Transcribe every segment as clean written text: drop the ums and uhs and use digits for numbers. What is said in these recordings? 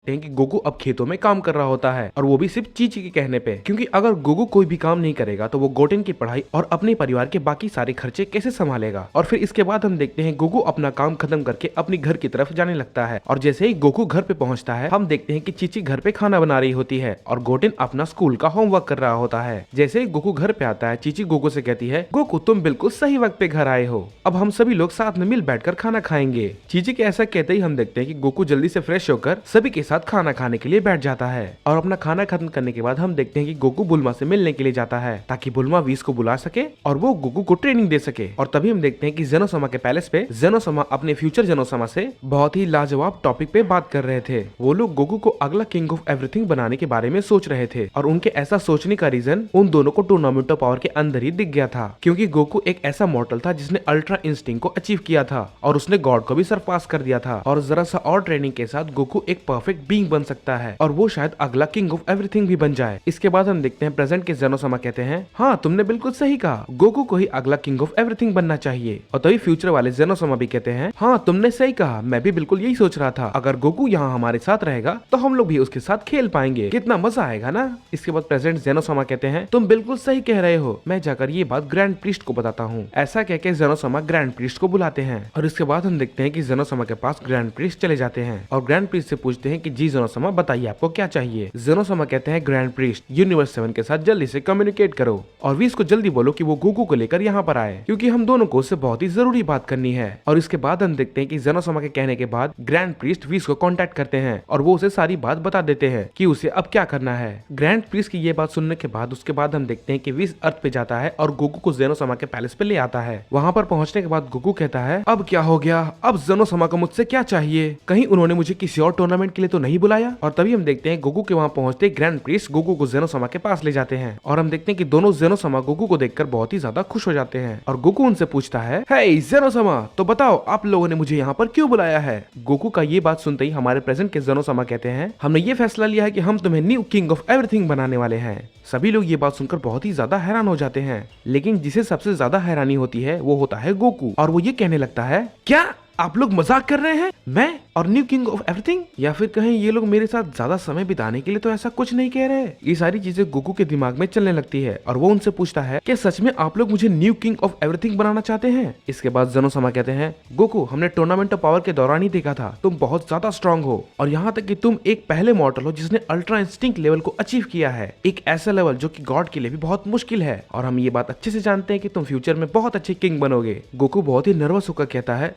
देखते हैं कि गोकू अब खेतों में काम कर रहा होता है, और वो भी सिर्फ चीची के कहने पे, क्योंकि अगर गोकू कोई भी काम नहीं करेगा तो वो गोटेन की पढ़ाई और अपने परिवार के बाकी सारे खर्चे कैसे संभालेगा। और फिर इसके बाद हम देखते हैं गोकू अपना काम खत्म करके अपनी घर की तरफ जाने लगता है, और जैसे ही गोकू घर पे पहुंचता है हम देखते हैं कि चीची घर पे खाना बना रही होती है और गोटेन अपना स्कूल का होमवर्क कर रहा होता है। जैसे ही गोकू घर पे आता है चीची गोकू से कहती है, गोकू तुम बिल्कुल सही वक्त पे घर आए हो, अब हम सभी लोग साथ में मिल बैठकर खाना खाएंगे। चीची के ऐसा कहते ही हम देखते हैं कि गोकू जल्दी से फ्रेश होकर सभी के साथ खाना खाने के लिए बैठ जाता है, और अपना खाना खत्म करने के बाद हम देखते हैं कि गोकू बुल्मा से मिलने के लिए जाता है ताकि बुल्मा वीस को बुला सके और वो गोकू को ट्रेनिंग दे सके। और तभी हम देखते हैं कि जेनोसमा के पैलेस पे जेनोसमा अपने फ्यूचर जेनोसमा से बहुत ही लाजवाब टॉपिक पे बात कर रहे थे। वो लोग गोकू को अगला किंग ऑफ एवरीथिंग बनाने के बारे में सोच रहे थे, और उनके ऐसा सोचने का रीजन उन दोनों को टूर्नामेंट ऑफ पावर के अंदर ही दिख गया था, क्योंकि गोकू एक ऐसा मॉर्टल था जिसने अल्ट्रा इंस्टिंक्ट को अचीव किया था और उसने गॉड को भी सरपास कर दिया था, और जरा सा और ट्रेनिंग के साथ गोकू एक परफेक्ट बीइंग बन सकता है और वो शायद अगला किंग ऑफ एवरीथिंग भी बन जाए। इसके बाद हम देखते हैं प्रेजेंट के जेनोसमा कहते हैं, हाँ तुमने बिल्कुल सही कहा, गोकू को ही अगला किंग ऑफ एवरीथिंग बनना चाहिए। और तभी फ्यूचर वाले जेनोसमा भी कहते हैं, हाँ तुमने सही कहा, मैं भी बिल्कुल यही सोच रहा था, अगर गोकू यहाँ हमारे साथ रहेगा तो हम लोग भी उसके साथ खेल पाएंगे, कितना मजा आएगा ना। इसके बाद प्रेजेंट जेनोसमा कहते हैं, तुम बिल्कुल सही कह रहे हो, मैं जाकर ये बात ग्रैंड प्रीस्ट को बताता हूँ। ऐसा कह के जेनोसमा ग्रैंड प्रीस्ट को बुलाते हैं, और इसके बाद हम देखते हैं कि जेनोसमा के पास ग्रैंड प्रीस्ट चले जाते हैं और ग्रैंड प्रीस्ट से पूछते हैं कि जी जेनोसमा बताइए आपको क्या चाहिए। जेनोसमा कहते हैं, ग्रैंड प्रीस्ट यूनिवर्स 7 के साथ जल्दी से कम्युनिकेट करो और वीस को जल्दी बोलो कि वो गोकू को लेकर यहाँ पर आए, क्योंकि हम दोनों को उससे बहुत ही जरूरी बात करनी है। और इसके बाद हम देखते हैं कि जेनोसमा के कहने के बाद ग्रैंड प्रीस्ट वीस को कांटेक्ट करते हैं और वो उसे सारी बात बता देते हैं कि उसे अब क्या करना है। ग्रैंड प्रीस्ट की ये बात सुनने के बाद उसके बाद हम देखते हैं कि वीस अर्थ पे जाता है और गोकू को जेनोसमा के पैलेस पे ले आता है। वहाँ पर पहुँचने के बाद गोकू कहता है, अब क्या हो गया, अब जेनोसमा को मुझसे क्या चाहिए, कहीं उन्होंने मुझे किसी और टूर्नामेंट के लिए तो नहीं बुलाया। और तभी हम देखते हैं गोकू के वहाँ पहुँचते ग्रैंड प्रीस्ट गोकू को जेनोसमा के पास ले जाते हैं, और हम देखते हैं कि दोनों जेनोसमा गोकू को देखकर बहुत ही ज्यादा खुश हो जाते हैं। और गोकू उनसे पूछता है, हे जेनोसमा, तो बताओ आप लोगों ने मुझे यहाँ पर क्यों बुलाया है। गोकू का ये बात सुनते ही हमारे प्रेजेंट के जेनोसमा कहते हैं, हमने ये फैसला लिया है कि हम तुम्हें न्यू किंग ऑफ एवरीथिंग बनाने वाले हैं। सभी लोग ये बात सुनकर बहुत ही ज्यादा हैरान हो जाते हैं, लेकिन जिसे सबसे ज्यादा हैरानी होती है वो होता है गोकू, और वो ये कहने लगता है, क्या आप लोग मजाक कर रहे हैं, मैं और न्यू किंग ऑफ एवरीथिंग, या फिर कहीं ये लोग मेरे साथ ज्यादा समय बिताने के लिए तो ऐसा कुछ नहीं कह रहे। ये सारी चीजें गोकू के दिमाग में चलने लगती है और वो उनसे पूछता है, क्या सच में आप लोग मुझे न्यू किंग ऑफ एवरीथिंग बनाना चाहते हैं। इसके बाद जेनोसमा कहते हैं, गोकू हमने टूर्नामेंट ऑफ पावर के दौरान ही देखा था, तुम बहुत ज्यादा स्ट्रॉन्ग हो, और यहाँ तक कि तुम एक पहले मॉर्टल हो जिसने अल्ट्रा इंस्टिंक्ट लेवल को अचीव किया है, एक ऐसा लेवल जो कि गॉड के लिए भी बहुत मुश्किल है, और हम ये बात अच्छे से जानते हैं कि तुम फ्यूचर में बहुत अच्छे किंग बनोगे। गोकू बहुत ही नर्वस होकर कहता है,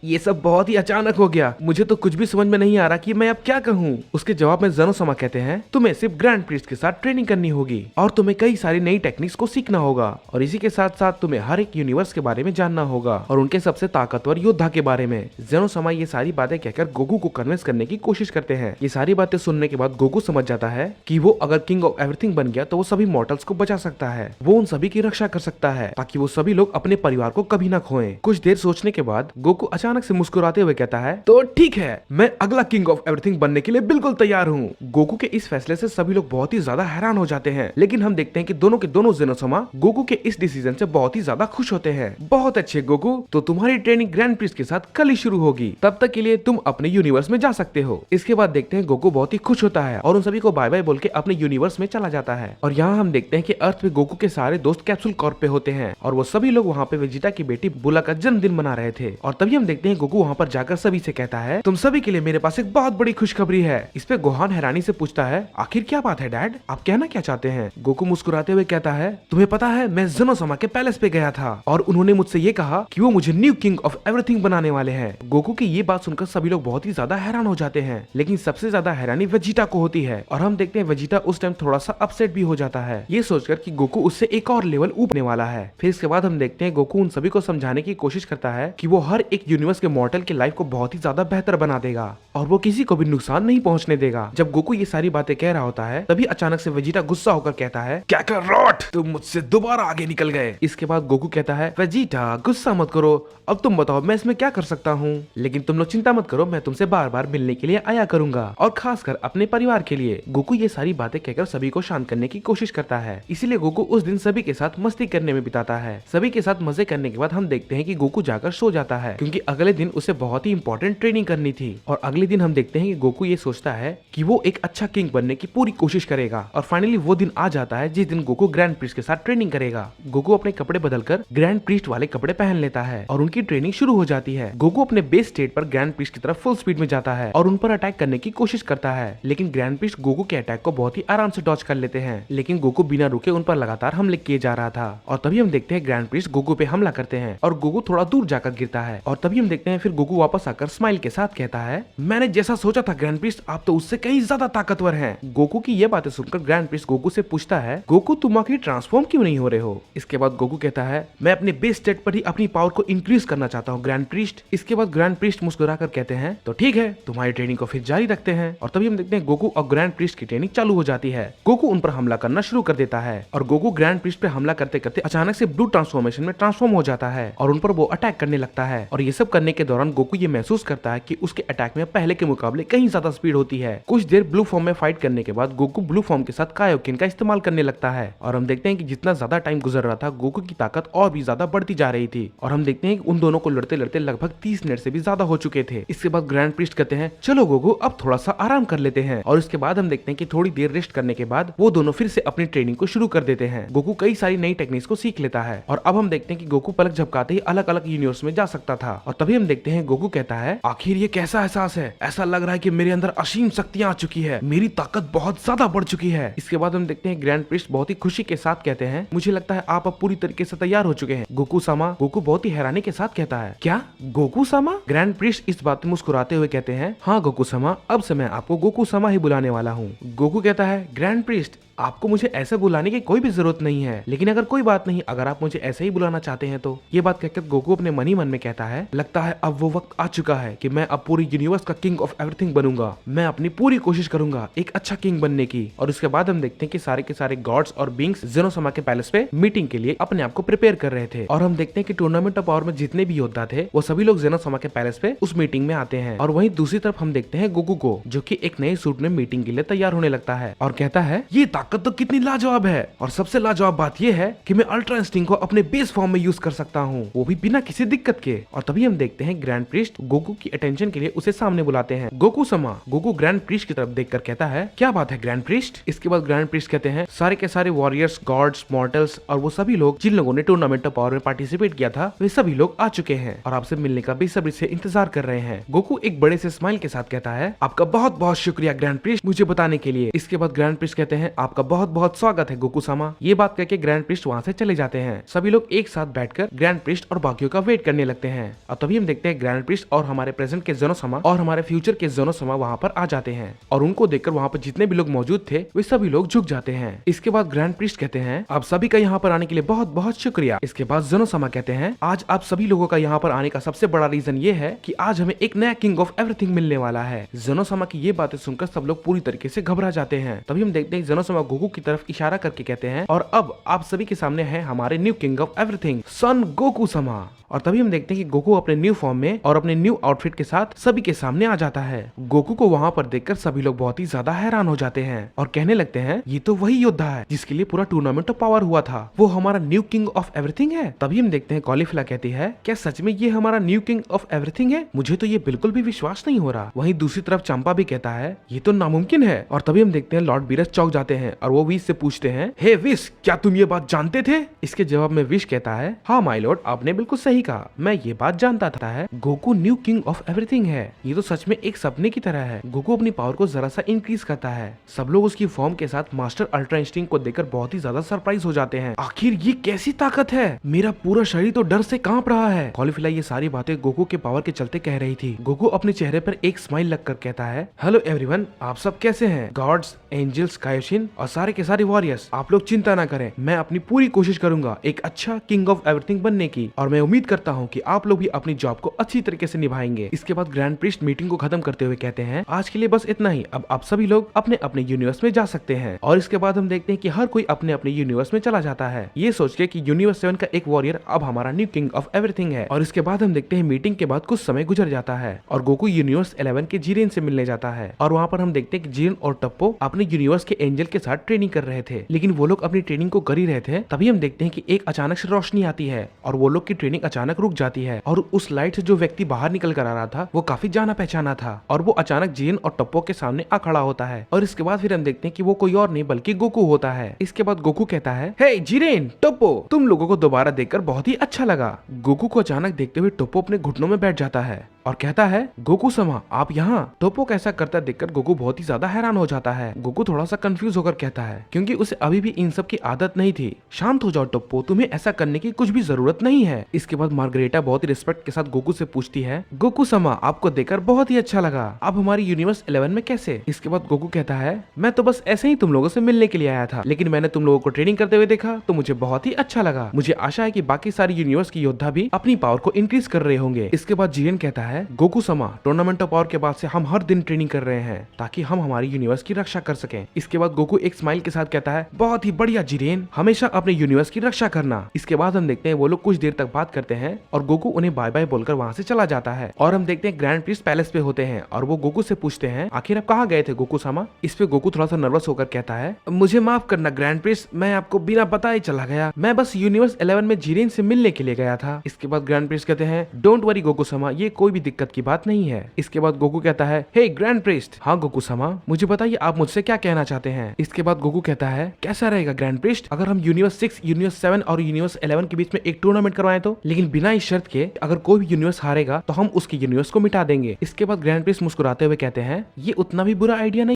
ये सब बहुत ही अचानक हो गया, मुझे तो कुछ भी समझ में नहीं आ रहा कि मैं अब क्या कहूँ। उसके जवाब में जेनोसमा कहते हैं, तुम्हें सिर्फ ग्रैंड प्रीस्ट के साथ ट्रेनिंग करनी होगी और तुम्हें कई सारी नई टेक्निक्स को सीखना होगा, और इसी के साथ साथ तुम्हें हर एक यूनिवर्स के बारे में जानना होगा और उनके सबसे ताकतवर योद्धा के बारे में। जेनोसमा ये सारी बातें कहकर गोकू को कन्विंस करने की कोशिश करते हैं। ये सारी बातें सुनने के बाद गोकू समझ जाता है कि वो अगर किंग ऑफ एवरीथिंग बन गया तो वो सभी मॉर्टल्स को बचा सकता है, वो उन सभी की रक्षा कर सकता है ताकि वो सभी लोग अपने परिवार को कभी ना खोएं। कुछ देर सोचने के बाद गोकू अचानक से मुस्कुराते हुए कहता है, तो ठीक है, मैं अगला किंग ऑफ एवरीथिंग बनने के लिए बिल्कुल तैयार हूँ। गोकू के इस फैसले से सभी लोग बहुत ही ज्यादा हैरान हो जाते हैं, लेकिन हम देखते हैं कि दोनों के दोनों जेनोसमा गोकू के इस डिसीजन से बहुत ही ज्यादा खुश होते हैं। बहुत अच्छे गोकू, तो तुम्हारी ट्रेनिंग ग्रैंड प्रीस्ट के साथ कल ही शुरू होगी, तब तक के लिए तुम अपने यूनिवर्स में जा सकते हो। इसके बाद देखते हैं गोकू बहुत ही खुश होता है और उन सभी को बाय बाय बोल के अपने यूनिवर्स में चला जाता है। और यहाँ हम देखते हैं कि अर्थ पे गोकू के सारे दोस्त कैप्सूल कॉर्प पे होते हैं और वो सभी लोग वहाँ पे वेजिटा की बेटी बुला का जन्मदिन मना रहे थे। और तभी हम देखते हैं गोकू वहाँ पर जाकर सभी से कहता है, तुम सभी के लिए मेरे पास एक बहुत बड़ी खुशखबरी है। इस पे गोहान हैरानी से पूछता है, आखिर क्या बात है डैड, आप कहना क्या चाहते हैं। गोकू मुस्कुराते हुए कहता है, तुम्हें पता है मैं जेनोसमा के पैलेस पे गया था और उन्होंने मुझसे ये कहा कि वो मुझे न्यू किंग ऑफ एवरीथिंग बनाने वाले हैं। गोकू की ये बात सुनकर सभी लोग बहुत ही ज्यादा हैरान हो जाते हैं, लेकिन सबसे ज्यादा हैरानी वेजिटा को होती है और हम देखते हैं वेजिटा उस टाइम थोड़ा सा अपसेट भी हो जाता है, ये सोचकर कि गोकू उससे एक और लेवल ऊपरने वाला है। फिर इसके बाद हम देखते हैं गोकू उन सभी को समझाने की कोशिश करता है कि वो हर एक यूनिवर्स के मॉर्टल की लाइफ को बहुत ही ज्यादा बेहतर बना देगा और वो किसी को भी नुकसान नहीं पहुंचने देगा। जब गोकू ये सारी बातें कह रहा होता है तभी अचानक से वेजिटा गुस्सा होकर कहता है, क्या कर रॉट, तुम मुझसे दोबारा आगे निकल गए। इसके बाद गोकू कहता है, वेजिटा गुस्सा मत करो, अब तुम बताओ मैं इसमें क्या कर सकता हूँ, लेकिन तुम लोग चिंता मत करो, मैं तुमसे बार बार मिलने के लिए आया करूंगा और खासकर अपने परिवार के लिए। गोकू ये सारी बातें कहकर सभी को शांत करने की कोशिश करता है, इसीलिए गोकू उस दिन सभी के साथ मस्ती करने में बिताता है। सभी के साथ मजे करने के बाद हम देखते हैं कि गोकू जाकर सो जाता है, क्योंकि अगले दिन उसे बहुत ही इंपॉर्टेंट ट्रेनिंग करनी थी। और अगले दिन हम देखते हैं कि गोकू ये सोचता है कि वो एक अच्छा किंग बनने की पूरी कोशिश करेगा। और फाइनली वो दिन आ जाता है जिस दिन गोकू ग्रैंड प्रीस्ट के साथ ट्रेनिंग करेगा। गोकू अपने कपड़े बदलकर ग्रैंड प्रीस्ट वाले कपड़े पहन लेता है और उनकी ट्रेनिंग शुरू हो जाती है। गोकू अपने बेस स्टेट पर ग्रैंड प्रीस्ट की तरफ फुल स्पीड में जाता है और उन पर अटैक करने की कोशिश करता है, लेकिन ग्रैंड प्रीस्ट गोकू के अटैक को बहुत ही आराम से डॉज कर लेते हैं। लेकिन गोकू बिना रुके उन पर लगातार हमले किए जा रहा था। और तभी हम देखते हैं ग्रैंड प्रीस्ट गोकू पे हमला करते हैं और गोकू थोड़ा दूर जाकर गिरता है। और तभी हम देखते हैं फिर गोकू वापस आकर स्माइल के साथ कहता है, मैंने जैसा सोचा था ग्रैंड प्रीस्ट, आप तो उससे कहीं ज्यादा ताकतवर हैं। गोकू की ये बातें सुनकर ग्रैंड प्रीस्ट गोकू से पूछता है, गोकू तुम आखिर ट्रांसफॉर्म क्यों नहीं हो रहे हो? इसके बाद गोकू कहता है, मैं अपने बेस स्टेट पर ही अपनी पावर को इंक्रीज करना चाहता हूँ ग्रैंड प्रीस्ट। इसके बाद ग्रैंड प्रीस्ट मुस्कुराकर कहते हैं, तो ठीक है, तुम्हारी ट्रेनिंग को फिर जारी रखते हैं। और तभी हम देखते हैं गोकू और ग्रैंड प्रीस्ट की ट्रेनिंग चालू हो जाती है। गोकू उन पर हमला करना शुरू कर देता है और गोकू ग्रैंड प्रीस्ट पे हमला करते करते अचानक से ब्लू ट्रांसफॉर्मेशन में ट्रांसफॉर्म हो जाता है और उन पर वो अटैक करने लगता है। और ये सब करने के दौरान गोकू ये महसूस करता है कि उसके अटैक में पहले के मुकाबले कहीं ज्यादा स्पीड होती है। कुछ देर ब्लू फॉर्म में फाइट करने के बाद गोकू ब्लू फॉर्म के साथ कायोकिन का इस्तेमाल करने लगता है और हम देखते हैं कि जितना ज्यादा टाइम गुजर रहा था गोकू की ताकत और भी ज्यादा बढ़ती जा रही थी। और हम देखते हैं कि उन दोनों को लड़ते लड़ते लगभग 30 मिनट से भी ज्यादा हो चुके थे। इसके बाद ग्रैंड प्रीस्ट कहते हैं, चलो गोकू अब थोड़ा सा आराम कर लेते हैं। और इसके बाद हम देखते हैं कि थोड़ी देर रेस्ट करने के बाद वो दोनों फिर से अपनी ट्रेनिंग को शुरू कर देते हैं। गोकू कई सारी नई टेक्निक्स को सीख लेता है और अब हम देखते हैं कि गोकू पलक झपकाते ही अलग अलग यूनिवर्स में जा सकता था। और तभी हम देखते हैं गोकू कहता है, आखिर ये कैसा एहसास है? ऐसा लग रहा है कि मेरे अंदर असीम शक्तियां आ चुकी है, मेरी ताकत बहुत ज्यादा बढ़ चुकी है। इसके बाद हम देखते हैं ग्रैंड प्रीस्ट बहुत ही खुशी के साथ कहते हैं, मुझे लगता है आप अब पूरी तरीके से तैयार हो चुके हैं गोकू सामा। गोकू बहुत ही हैरानी के साथ कहता है, क्या गोकू सामा? ग्रैंड प्रीस्ट इस बात में मुस्कुराते हुए कहते हैं, हाँ गोकू सामा, अब से मैं आपको गोकू सामा ही बुलाने वाला हूँ। गोकू कहता है, ग्रैंड प्रीस्ट आपको मुझे ऐसे बुलाने की कोई भी जरूरत नहीं है, लेकिन अगर कोई बात नहीं, अगर आप मुझे ऐसे ही बुलाना चाहते हैं तो। ये बात कहकर गोकू अपने मन ही मन में कहता है, लगता है अब वो वक्त आ चुका है कि मैं अब पूरी यूनिवर्स का किंग ऑफ एवरीथिंग बनूंगा। मैं अपनी पूरी कोशिश करूंगा एक अच्छा किंग बनने की। और उसके बाद हम देखते हैं कि सारे के सारे गॉड्स और बींग्स जेनोसामा के पैलेस पे मीटिंग के लिए अपने आप को प्रिपेयर कर रहे थे। और हम देखते हैं कि टूर्नामेंट ऑफ पावर में जितने भी योद्धा थे वो सभी लोग जेनोसामा के पैलेस पे उस मीटिंग में आते हैं। और वहीं दूसरी तरफ हम देखते हैं गोकू को, जो कि एक नए सूट में मीटिंग के लिए तैयार होने लगता है और कहता है, ये ताकत तो कितनी लाजवाब है। और सबसे लाजवाब बात यह है कि मैं अल्ट्रा इंस्टिंक्ट को अपने बेस फॉर्म में यूज कर सकता हूँ, वो भी बिना किसी दिक्कत के। और तभी हम देखते हैं ग्रैंड प्रीस्ट गोकू की अटेंशन के लिए उसे सामने बुलाते हैं। गोकू समा। गोकू ग्रैंड प्रीस्ट की तरफ देखकर कहता है, क्या बात है ग्रैंड प्रीस्ट? इसके बाद ग्रैंड प्रीस्ट कहते हैं, सारे के सारे वॉरियर्स, गॉड्स, मॉर्टल्स और वो सभी लोग जिन लोगों ने टूर्नामेंट ऑफ पावर में पार्टिसिपेट किया था वे सभी लोग आ चुके हैं और आपसे मिलने का बेसब्री से इंतजार कर रहे हैं। गोकू एक बड़े से स्माइल के साथ कहता है, आपका बहुत बहुत शुक्रिया ग्रैंड प्रीस्ट मुझे बताने के लिए। इसके बाद ग्रैंड प्रीस्ट कहते हैं, आपका बहुत बहुत स्वागत है गोकू सामा। ये बात कहकर ग्रैंड प्रीस्ट वहाँ से चले जाते हैं। सभी लोग एक साथ बैठकर ग्रैंड प्रीस्ट और बाकियों का वेट करने लगते हैं। और तभी हम देखते हैं ग्रैंड प्रीस्ट और हमारे प्रेजेंट के जेनोसामा और हमारे फ्यूचर के जेनोसामा वहाँ पर आ जाते हैं और उनको देखकर वहाँ पर जितने भी लोग मौजूद थे वे सभी लोग झुक जाते हैं। इसके बाद ग्रैंड प्रीस्ट कहते हैं, आप सभी का यहाँ पर आने के लिए बहुत बहुत शुक्रिया। इसके बाद जेनोसामा कहते हैं, आज आप सभी लोगों का यहाँ पर आने का सबसे बड़ा रीजन ये है कि आज हमें एक नया किंग ऑफ एवरीथिंग मिलने वाला है। जेनोसामा की ये बातें सुनकर सब लोग पूरी तरीके से घबरा जाते हैं। तभी हम देखते हैं जेनोसामा गोकू की तरफ इशारा करके कहते हैं, और अब आप सभी के सामने है हमारे new king of everything Son Goku sama. और तभी हम देखते हैं कि गोकू अपने न्यू फॉर्म में और अपने न्यू आउटफिट के साथ सभी के सामने आ जाता है। गोकू को वहाँ पर देखकर सभी लोग बहुत ही ज्यादा हैरान हो जाते हैं और कहने लगते हैं, ये तो वही योद्धा है जिसके लिए पूरा टूर्नामेंट ऑफ पावर हुआ था, वो हमारा न्यू किंग ऑफ एवरीथिंग है। तभी हम देखते हैं कॉलीफ्ला कहती है, क्या सच में ये हमारा न्यू किंग ऑफ एवरीथिंग है? मुझे तो ये बिल्कुल भी विश्वास नहीं हो रहा। वहीं दूसरी तरफ चंपा भी कहता है, ये तो नामुमकिन है। और तभी हम देखते हैं लॉर्ड बीरस चौंक जाते हैं और वो विश से पूछते हैं, हे विश, क्या तुम ये बात जानते थे? इसके जवाब में विश कहता है, हाँ माय लॉर्ड, आपने बिल्कुल सही कहा, मैं ये बात जानता था है। Goku new king of everything है। ये तो सच में एक सपने की तरह है। गोकू अपनी पावर को जरा सा इंक्रीज करता है। सब लोग उसकी फॉर्म के साथ मास्टर अल्ट्रा इंस्टिंक्ट को देखकर बहुत ही ज्यादा सरप्राइज हो जाते हैं। आखिर ये कैसी ताकत है? मेरा पूरा शरीर तो डर से कांप रहा है। कॉलीफ्लाई ये सारी बातें गोकू के पावर के चलते कह रही थी। गोकू अपने चेहरे पर एक स्माइल लगकर कहता है, हेलो एवरीवन, आप सब कैसे हैं? गॉड्स, एंजल्स, कायोशिन और सारे के सारे वॉरियर्स, आप लोग चिंता ना करें, मैं अपनी पूरी कोशिश करूंगा एक अच्छा किंग ऑफ एवरीथिंग बनने की, और मैं उम्मीद करता हूँ कि आप लोग भी अपनी जॉब को अच्छी तरीके से निभाएंगे। इसके बाद ग्रैंड प्रीस्ट मीटिंग को खत्म करते हुए कहते हैं, आज के लिए बस इतना ही, अब आप सभी लोग अपने अपने यूनिवर्स में जा सकते हैं। और इसके बाद हम देखते हैं कि हर कोई अपने अपने यूनिवर्स में चला जाता है, ये सोच के कि यूनिवर्स 7 का एक वॉरियर अब हमारा न्यू किंग ऑफ एवरीथिंग है। और इसके बाद हम देखते हैं मीटिंग के बाद कुछ समय गुजर जाता है और गोकू यूनिवर्स 11 के जीरेन से मिलने जाता है। और वहाँ पर हम देखते हैं कि जीरेन और टप्पो अपने यूनिवर्स के एंजल के साथ साथ ट्रेनिंग कर रहे थे। लेकिन वो लोग अपनी ट्रेनिंग को कर ही रहे थे, तभी हम देखते हैं कि एक अचानक से रोशनी आती है और वो लोग की ट्रेनिंग अचानक रुक जाती है। और उस लाइट से जो व्यक्ति बाहर निकल कर आ रहा था वो काफी जाना पहचाना था और वो अचानक जिरेन और टप्पो के सामने आ खड़ा होता है। और इसके बाद फिर हम देखते हैं कि वो कोई और नहीं बल्कि गोकू होता है। इसके बाद गोकू कहता है, हे जिरेन, टप्पो, तुम लोगों को दोबारा देखकर बहुत ही अच्छा लगा। गोकू को अचानक देखते हुए टप्पो अपने घुटनों में बैठ जाता है और कहता है, गोकू समा, आप यहाँ। टोप्पो कैसा करता देखकर गोकू बहुत ही ज्यादा हैरान हो जाता है। गोकू थोड़ा सा कंफ्यूज होकर कहता है, क्योंकि उसे अभी भी इन सब की आदत नहीं थी। शांत हो जाओ टोप्पो, तुम्हें ऐसा करने की कुछ भी जरूरत नहीं है। इसके बाद मार्गरेटा बहुत ही रिस्पेक्ट के साथ गोकू से पूछती है, गोकू समा, आपको देखकर बहुत ही अच्छा लगा, आप हमारी यूनिवर्स 11 में कैसे? इसके बाद गोकू कहता है, मैं तो बस ऐसे ही तुम लोगों से मिलने के लिए आया था, लेकिन मैंने तुम लोगों को ट्रेनिंग करते हुए देखा तो मुझे बहुत ही अच्छा लगा। मुझे आशा है कि बाकी सारी यूनिवर्स की योद्धा भी अपनी पावर को इंक्रीज कर रहे होंगे। इसके बाद जिरेन कहता है, गोकू समा, टूर्नामेंट ऑफ पावर के बाद से हम हर दिन ट्रेनिंग कर रहे हैं ताकि हम हमारी यूनिवर्स की रक्षा कर सकें। इसके बाद गोकू एक स्माइल के साथ कहता है, बहुत ही बढ़िया जिरेन, हमेशा अपने यूनिवर्स की रक्षा करना। इसके बाद हम देखते हैं वो लोग कुछ देर तक बात करते हैं और गोकू उन्हें बाय बाय बोलकर वहाँ से चला जाता है। और हम देखते हैं ग्रैंड प्रिस्ट पैलेस पे होते हैं और वो गोकू से पूछते हैं, आखिर आप कहाँ गए थे गोकू सामा? इस पे गोकू थोड़ा सा नर्वस होकर कहता है, मुझे माफ करना ग्रैंड प्रिस्ट, मैं आपको बिना बताए चला गया, मैं बस यूनिवर्स 11 में जिरेन से मिलने के लिए गया था। इसके बाद ग्रैंड प्रिस्ट कहते हैं, डोंट वरी गोकू सामा, ये कोई भी दिक्कत की बात नहीं है। इसके बाद गोकू कहता है, हे ग्रैंड प्रिस्ट। हाँ गोकू सामा, मुझे बताइए आप मुझसे क्या कहना चाहते हैं? इसके बाद गोकू कहता है, कैसा रहेगा ग्रैंड प्रिस्ट अगर हम यूनिवर्स 6, यूनिवर्स 7 और यूनिवर्स 11 के बीच में एक टूर्नामेंट करवाएं तो, लेकिन बिना इस शर्त के अगर कोई भी यूनिवर्स हारेगा तो हम उसकी यूनिवर्स को मिटा देंगे। इसके बाद ग्रैंड प्रिस्ट मुस्कुराते हुए कहते हैं, ये उतना भी बुरा आइडिया नहीं